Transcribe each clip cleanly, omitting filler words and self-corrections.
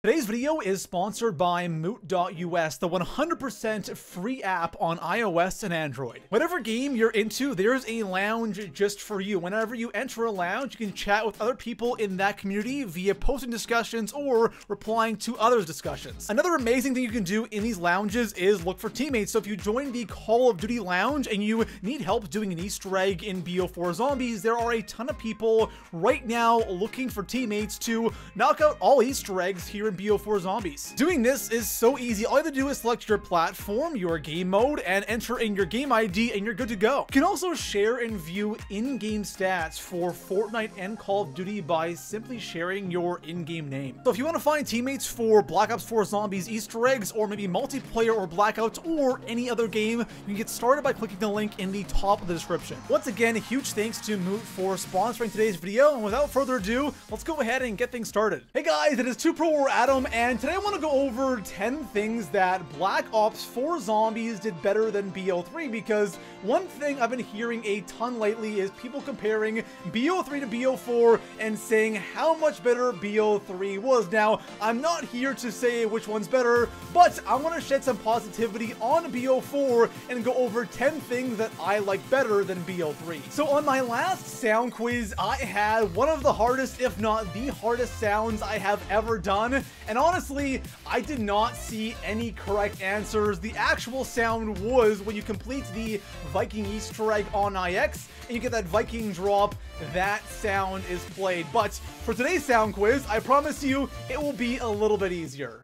Today's video is sponsored by Moot.us, the 100% free app on iOS and Android. Whatever game you're into, there's a lounge just for you. Whenever you enter a lounge, you can chat with other people in that community via posting discussions or replying to others' discussions. Another amazing thing you can do in these lounges is look for teammates. So if you join the Call of Duty lounge and you need help doing an Easter egg in BO4 Zombies, there are a ton of people right now looking for teammates to knock out all Easter eggs here in BO4 Zombies. Doing this is so easy. All you have to do is select your platform, your game mode, and enter in your game ID, and you're good to go. You can also share and view in-game stats for Fortnite and Call of Duty by simply sharing your in-game name. So if you want to find teammates for Black Ops 4 Zombies Easter eggs, or maybe multiplayer or Blackouts, or any other game, you can get started by clicking the link in the top of the description. Once again, a huge thanks to Moot for sponsoring today's video, and without further ado, let's go ahead and get things started. Hey guys, it is ToProForuGames, and today I want to go over 10 things that Black Ops 4 Zombies did better than BO3, because one thing I've been hearing a ton lately is people comparing BO3 to BO4 and saying how much better BO3 was. Now, I'm not here to say which one's better, but I want to shed some positivity on BO4 and go over 10 things that I like better than BO3. So on my last sound quiz, I had one of the hardest, if not the hardest sounds I have ever done, and honestly, I did not see any correct answers. The actual sound was when you complete the Viking Easter egg on IX and you get that Viking drop, that sound is played. But for today's sound quiz, I promise you it will be a little bit easier.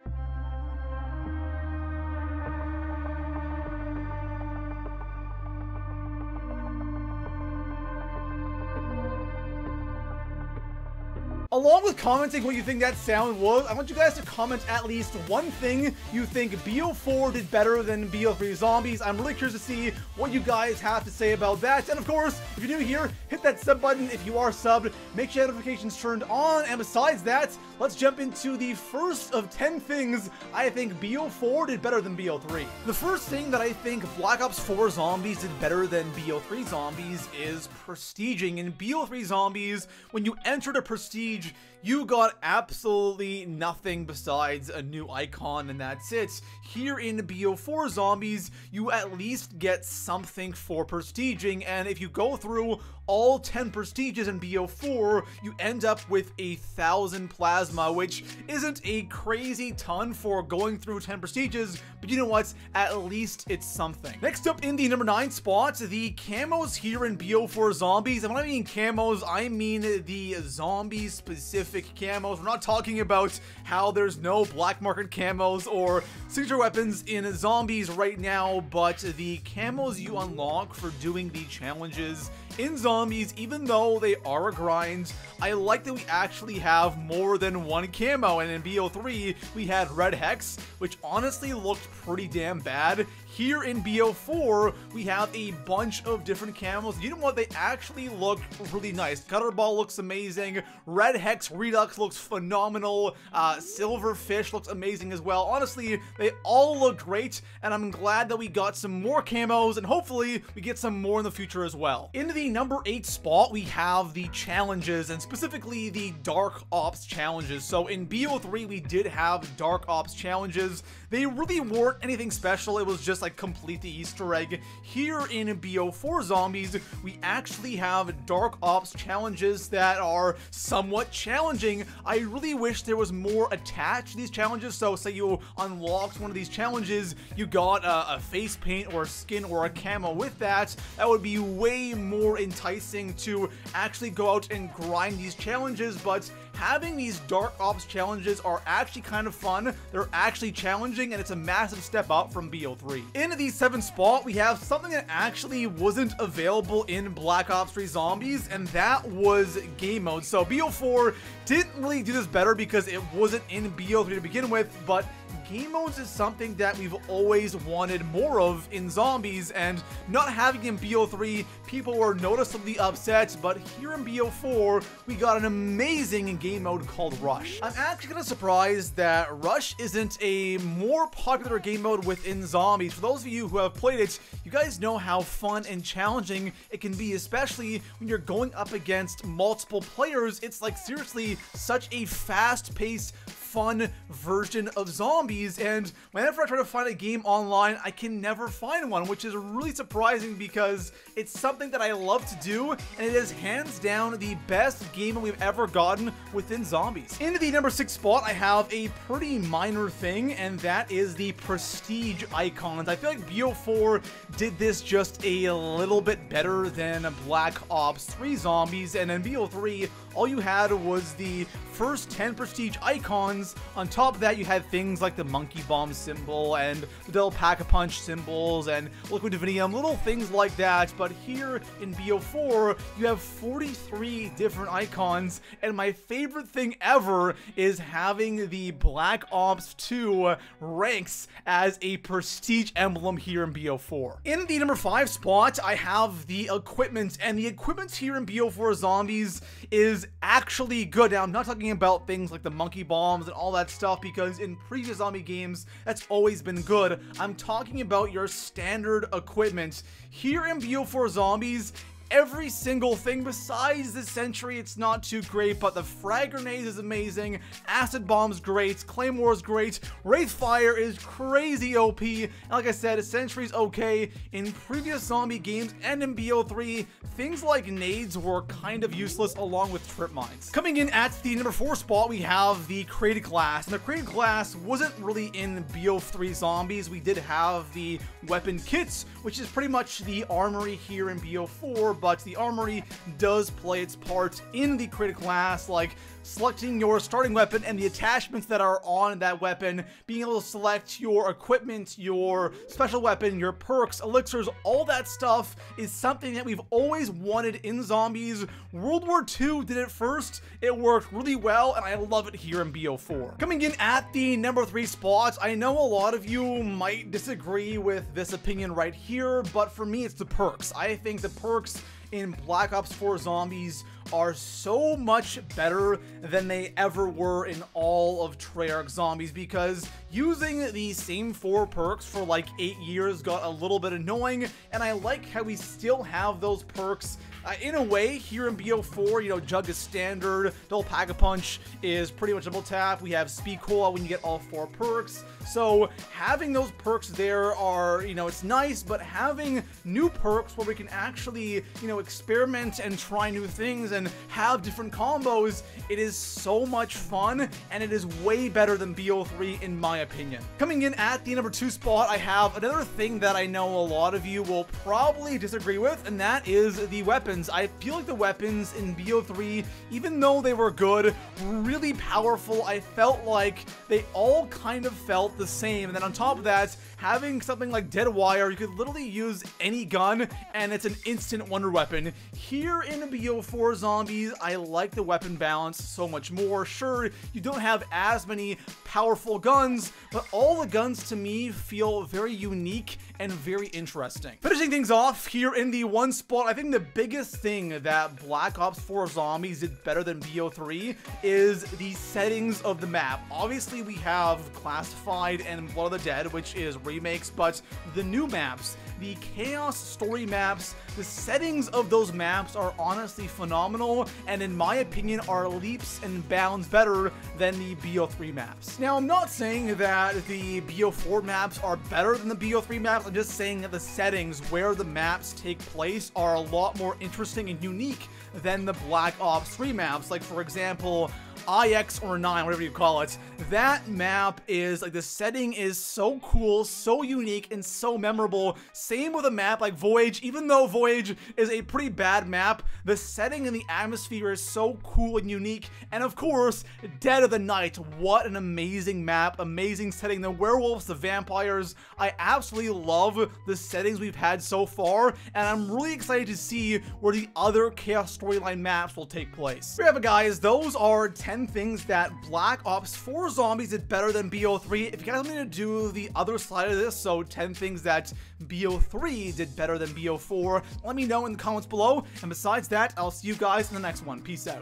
Along with commenting what you think that sound was, I want you guys to comment at least one thing you think BO4 did better than BO3 Zombies. I'm really curious to see what you guys have to say about that. And of course, if you're new here, hit that sub button if you are subbed. Make sure notifications turned on. And besides that, let's jump into the first of 10 things I think BO4 did better than BO3. The first thing that I think Black Ops 4 Zombies did better than BO3 Zombies is prestiging. In BO3 Zombies, when you entered a prestige, you got absolutely nothing besides a new icon, and that's it. Here in BO4 Zombies, you at least get something for prestiging, and if you go through all 10 prestiges in BO4, you end up with 1,000 plasma, which isn't a crazy ton for going through 10 prestiges, but you know what? At least it's something. Next up in the number 9 spot, the camos here in BO4 Zombies. And when I mean camos, I mean the zombie-specific camos. We're not talking about how there's no black market camos or signature weapons in zombies right now, but the camos you unlock for doing the challenges in zombies, even though they are a grind, I like that we actually have more than one camo. And in BO3, we had Red Hex, which honestly looked pretty damn bad. Here in BO4, we have a bunch of different camos. You know what? They actually look really nice. Gutterball looks amazing. Red Hex Redux looks phenomenal. Silverfish looks amazing as well. Honestly, they all look great, and I'm glad that we got some more camos, and hopefully we get some more in the future as well. Into the number 8 spot, we have the challenges, and specifically the Dark Ops challenges. So in BO3, we did have Dark Ops challenges. They really weren't anything special. It was just like complete the Easter egg. Here in BO4 Zombies, we actually have Dark Ops challenges that are somewhat challenging. I really wish there was more attached to these challenges. So say you unlocked one of these challenges, you got a face paint or a skin or a camo with that. That would be way more enticing to actually go out and grind these challenges. But having these Dark Ops challenges are actually kind of fun. They're actually challenging, and it's a massive step up from BO3. In the 7th spot, we have something that actually wasn't available in Black Ops 3 Zombies, and that was game mode. So BO4 didn't really do this better because it wasn't in BO3 to begin with, but game modes is something that we've always wanted more of in zombies, and not having in BO3, people were noticeably upset, but here in BO4, we got an amazing game mode called Rush. I'm actually kind of surprised that Rush isn't a more popular game mode within zombies. For those of you who have played it, you guys know how fun and challenging it can be, especially when you're going up against multiple players. It's like seriously such a fast-paced, fun version of zombies, and whenever I try to find a game online, I can never find one, which is really surprising because it's something that I love to do, and it is hands down the best game we've ever gotten within zombies. In the number 6 spot, I have a pretty minor thing, and that is the prestige icons. I feel like BO4 did this just a little bit better than Black Ops 3 zombies, and in BO3, all you had was the first 10 prestige icons. On top of that, you had things like the monkey bomb symbol and the Del Pack-a-Punch symbols and liquid divinium, little things like that. But here in BO4, you have 43 different icons, and my favorite thing ever is having the Black Ops 2 ranks as a prestige emblem here in BO4. In the number 5 spot, I have the equipment, and the equipment here in BO4 Zombies is actually good. Now, I'm not talking about things like the monkey bombs and all that stuff, because in previous zombie games, that's always been good. I'm talking about your standard equipment. Here in BO4 Zombies, every single thing besides the sentry, it's not too great, but the frag grenades is amazing, acid bomb's great, claymore's great, wraith fire is crazy OP, and like I said, sentry's okay. In previous zombie games and in BO3, things like nades were kind of useless along with trip mines. Coming in at the number 4 spot, we have the crate class, and the crate class wasn't really in BO3 zombies. We did have the weapon kits, which is pretty much the armory here in BO4, but the armory does play its part in the crate class, like selecting your starting weapon and the attachments that are on that weapon, being able to select your equipment, your special weapon, your perks, elixirs, all that stuff is something that we've always wanted in zombies. World War II did it first, it worked really well, and I love it here in BO4. Coming in at the number 3 spot, I know a lot of you might disagree with this opinion right here, but for me it's the perks. I think the perks in Black Ops 4 Zombies are so much better than they ever were in all of Treyarch Zombies, because using the same 4 perks for like 8 years got a little bit annoying, and I like how we still have those perks in a way here in BO4. You know, Jug is standard, Del Pack-a-Punch is pretty much double tap, we have Speed Cola when you get all 4 perks, so having those perks there are, you know, it's nice, but having new perks where we can actually, you know, experiment and try new things and have different combos, it is so much fun, and it is way better than BO3 in my opinion. Coming in at the number 2 spot, I have another thing that I know a lot of you will probably disagree with, and that is the weapons. I feel like the weapons in BO3, even though they were good, really powerful, I felt like they all kind of felt the same. And then on top of that, having something like Dead Wire, you could literally use any gun and it's an instant wonder weapon. Here in BO4 Zombies, I like the weapon balance so much more. Sure, you don't have as many powerful guns, but all the guns to me feel very unique and very interesting. Finishing things off here in the 1 spot, I think the biggest thing that Black Ops 4 Zombies did better than BO3 is the settings of the map. Obviously, we have Classified and Blood of the Dead, which is remakes, but the new maps, the Chaos Story maps, the settings of those maps are honestly phenomenal, and in my opinion are leaps and bounds better than the BO3 maps. Now, I'm not saying that the BO4 maps are better than the BO3 maps, I'm just saying that the settings where the maps take place are a lot more interesting and unique than the Black Ops 3 maps. Like, for example, IX or 9, whatever you call it, that map is, like, the setting is so cool, so unique, and so memorable. Same with a map like Voyage. Even though Voyage is a pretty bad map, the setting and the atmosphere is so cool and unique. And of course, Dead of the Night, what an amazing map, amazing setting. The werewolves, the vampires, I absolutely love the settings we've had so far, and I'm really excited to see where the other Chaos Storyline maps will take place. There you have it, guys. Those are 10 things that Black Ops 4 Zombies did better than BO3. If you guys want me to do the other side of this, so 10 things that BO3 did better than BO4, let me know in the comments below. And besides that, I'll see you guys in the next one. Peace out.